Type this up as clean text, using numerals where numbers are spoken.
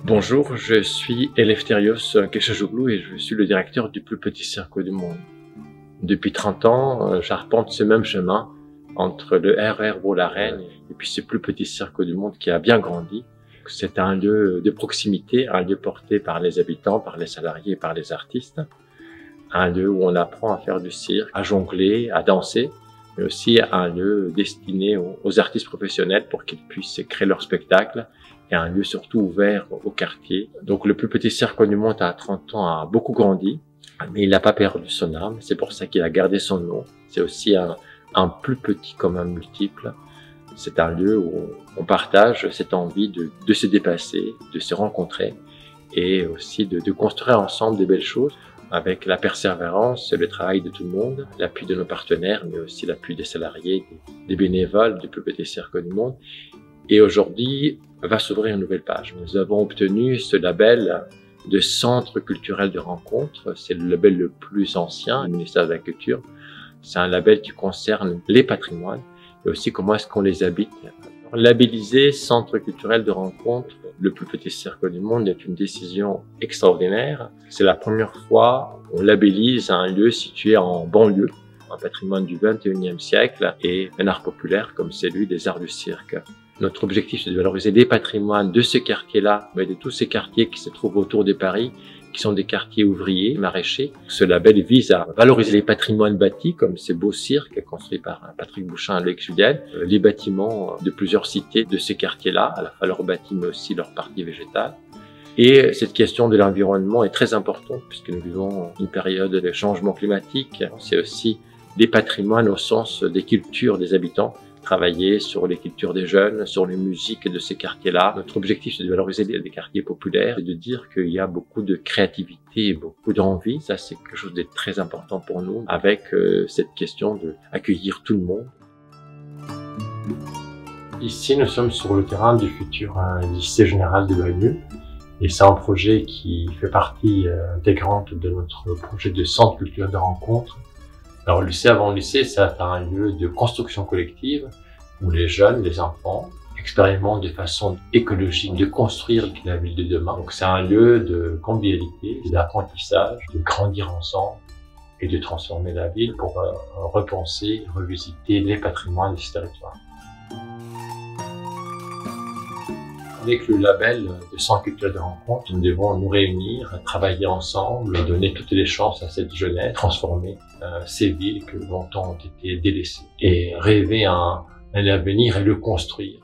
Bonjour, je suis Elefthérios Keshajoglu et je suis le directeur du plus petit cirque du monde. Depuis 30 ans, j'arpente ce même chemin entre le RER Bourg-la-Reine et puis ce plus petit cirque du monde qui a bien grandi. C'est un lieu de proximité, un lieu porté par les habitants, par les salariés et par les artistes. Un lieu où on apprend à faire du cirque, à jongler, à danser, mais aussi un lieu destiné aux artistes professionnels pour qu'ils puissent créer leur spectacle. Et un lieu surtout ouvert au quartier. Donc le plus petit cirque du monde à 30 ans a beaucoup grandi, mais il n'a pas perdu son âme. C'est pour ça qu'il a gardé son nom. C'est aussi un plus petit comme un multiple. C'est un lieu où on partage cette envie de se dépasser, de se rencontrer et aussi de construire ensemble de belles choses avec la persévérance, le travail de tout le monde, l'appui de nos partenaires, mais aussi l'appui des salariés, des bénévoles du plus petit cirque du monde. Et aujourd'hui, va s'ouvrir une nouvelle page. Nous avons obtenu ce label de centre culturel de rencontre. C'est le label le plus ancien du ministère de la Culture. C'est un label qui concerne les patrimoines et aussi comment est-ce qu'on les habite. Labelliser centre culturel de rencontre, le plus petit cirque du monde, est une décision extraordinaire. C'est la première fois qu'on labellise un lieu situé en banlieue, un patrimoine du XXIe siècle et un art populaire comme celui des arts du cirque. Notre objectif, c'est de valoriser les patrimoines de ce quartier-là, mais de tous ces quartiers qui se trouvent autour de Paris, qui sont des quartiers ouvriers, maraîchers. Ce label vise à valoriser les patrimoines bâtis, comme ces beaux cirques construits par Patrick Bouchain et Loïc Julienne, les bâtiments de plusieurs cités de ces quartiers-là, à la fois leurs bâtis, mais aussi leur partie végétale. Et cette question de l'environnement est très importante, puisque nous vivons une période de changement climatique. C'est aussi des patrimoines au sens des cultures des habitants, travailler sur les cultures des jeunes, sur les musiques de ces quartiers-là. Notre objectif, c'est de valoriser les quartiers populaires et de dire qu'il y a beaucoup de créativité et beaucoup d'envie. Ça, c'est quelque chose de très important pour nous, avec cette question de accueillir tout le monde. Ici, nous sommes sur le terrain du futur lycée général de Bagneux. Et c'est un projet qui fait partie intégrante de notre projet de centre culturel de rencontre. Alors, le lycée avant le lycée, c'est un lieu de construction collective où les jeunes, les enfants, expérimentent de façon écologique de construire la ville de demain. Donc, c'est un lieu de convivialité, d'apprentissage, de grandir ensemble et de transformer la ville pour repenser, revisiter les patrimoines de ce territoire. Avec le label de centre culturel de rencontre, nous devons nous réunir, travailler ensemble, donner toutes les chances à cette jeunesse, transformer ces villes que longtemps ont été délaissées et rêver un avenir et le construire.